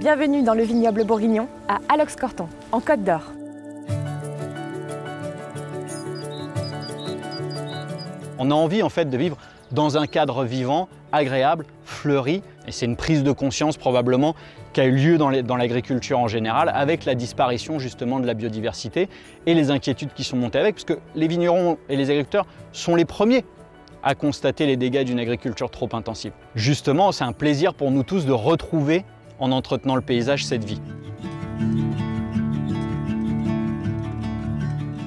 Bienvenue dans le vignoble bourguignon à Alox-Corton, en Côte d'Or. On a envie en fait de vivre dans un cadre vivant, agréable, fleuri, et c'est une prise de conscience probablement qui a eu lieu dans l'agriculture en général, avec la disparition justement de la biodiversité et les inquiétudes qui sont montées avec, parce que les vignerons et les agriculteurs sont les premiers à constater les dégâts d'une agriculture trop intensive. Justement, c'est un plaisir pour nous tous de retrouver, en entretenant le paysage, cette vie.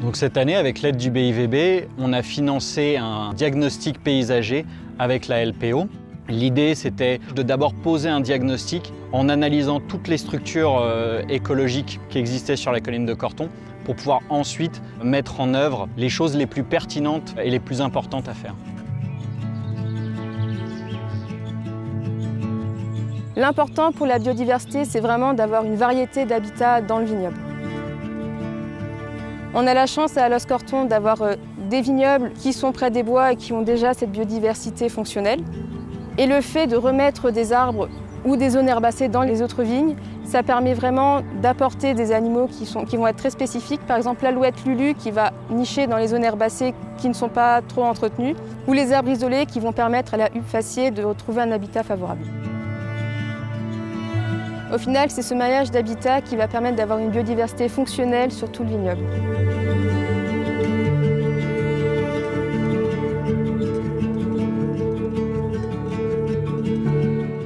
Donc cette année, avec l'aide du BIVB, on a financé un diagnostic paysager avec la LPO. L'idée, c'était de d'abord poser un diagnostic en analysant toutes les structures écologiques qui existaient sur la colline de Corton pour pouvoir ensuite mettre en œuvre les choses les plus pertinentes et les plus importantes à faire. L'important pour la biodiversité, c'est vraiment d'avoir une variété d'habitats dans le vignoble. On a la chance à Alox-Corton d'avoir des vignobles qui sont près des bois et qui ont déjà cette biodiversité fonctionnelle. Et le fait de remettre des arbres ou des zones herbacées dans les autres vignes, ça permet vraiment d'apporter des animaux qui vont être très spécifiques. Par exemple, l'alouette Lulu qui va nicher dans les zones herbacées qui ne sont pas trop entretenues, ou les arbres isolés qui vont permettre à la huppe faciée de retrouver un habitat favorable. Au final, c'est ce maillage d'habitats qui va permettre d'avoir une biodiversité fonctionnelle sur tout le vignoble.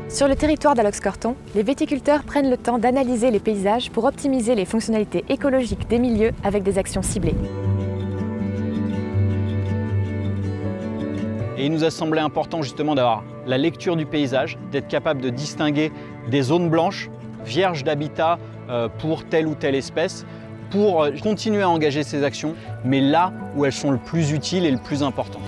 Sur le territoire d'Alox-Corton, les viticulteurs prennent le temps d'analyser les paysages pour optimiser les fonctionnalités écologiques des milieux avec des actions ciblées. Et il nous a semblé important justement d'avoir la lecture du paysage, d'être capable de distinguer des zones blanches, vierges d'habitat pour telle ou telle espèce, pour continuer à engager ces actions, mais là où elles sont le plus utiles et le plus importantes.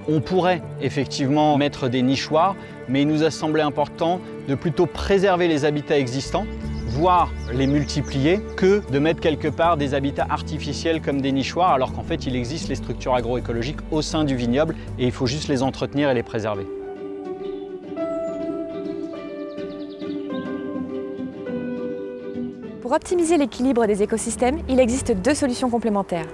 On pourrait effectivement mettre des nichoirs, mais il nous a semblé important de plutôt préserver les habitats existants, voire les multiplier, que de mettre quelque part des habitats artificiels comme des nichoirs, alors qu'en fait il existe les structures agroécologiques au sein du vignoble et il faut juste les entretenir et les préserver. Pour optimiser l'équilibre des écosystèmes, il existe deux solutions complémentaires.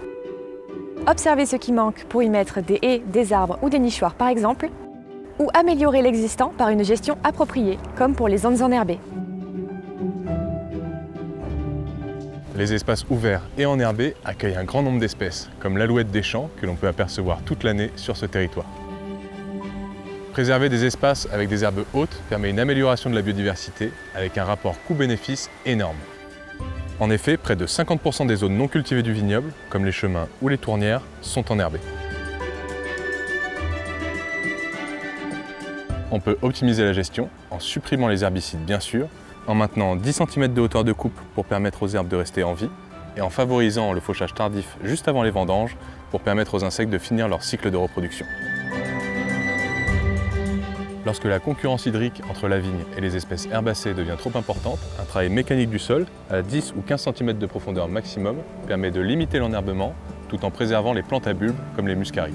Observer ce qui manque pour y mettre des haies, des arbres ou des nichoirs par exemple, ou améliorer l'existant par une gestion appropriée, comme pour les zones enherbées. Les espaces ouverts et enherbés accueillent un grand nombre d'espèces, comme l'alouette des champs que l'on peut apercevoir toute l'année sur ce territoire. Préserver des espaces avec des herbes hautes permet une amélioration de la biodiversité avec un rapport coût-bénéfice énorme. En effet, près de 50% des zones non cultivées du vignoble, comme les chemins ou les tournières, sont enherbées. On peut optimiser la gestion en supprimant les herbicides bien sûr, en maintenant 10 cm de hauteur de coupe pour permettre aux herbes de rester en vie et en favorisant le fauchage tardif juste avant les vendanges pour permettre aux insectes de finir leur cycle de reproduction. Lorsque la concurrence hydrique entre la vigne et les espèces herbacées devient trop importante, un travail mécanique du sol à 10 ou 15 cm de profondeur maximum permet de limiter l'enherbement tout en préservant les plantes à bulbes comme les muscaries.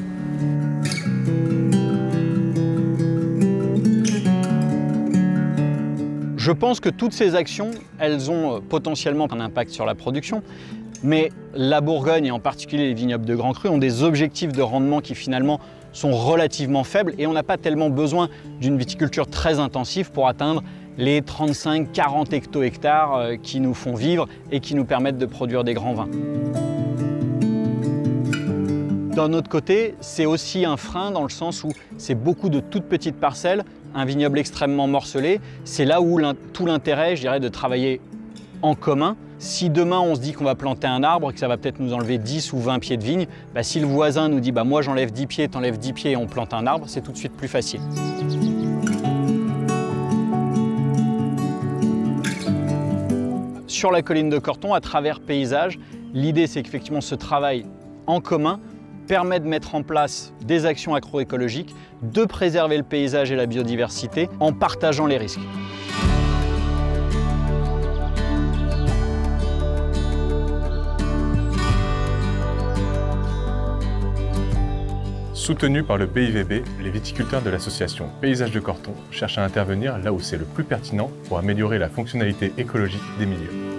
Je pense que toutes ces actions, elles ont potentiellement un impact sur la production, mais la Bourgogne et en particulier les vignobles de Grand Cru ont des objectifs de rendement qui finalement sont relativement faibles et on n'a pas tellement besoin d'une viticulture très intensive pour atteindre les 35-40 hecto-hectares qui nous font vivre et qui nous permettent de produire des grands vins. D'un autre côté, c'est aussi un frein dans le sens où c'est beaucoup de toutes petites parcelles, un vignoble extrêmement morcelé. C'est là où tout l'intérêt, je dirais, de travailler en commun. Si demain on se dit qu'on va planter un arbre et que ça va peut-être nous enlever 10 ou 20 pieds de vigne, si le voisin nous dit moi j'enlève 10 pieds, t'enlèves 10 pieds et on plante un arbre, c'est tout de suite plus facile. Sur la colline de Corton, à travers paysage, l'idée c'est qu'effectivement ce travail en commun permet de mettre en place des actions agroécologiques, de préserver le paysage et la biodiversité en partageant les risques. Soutenus par le BIVB, les viticulteurs de l'association Paysages de Corton cherchent à intervenir là où c'est le plus pertinent pour améliorer la fonctionnalité écologique des milieux.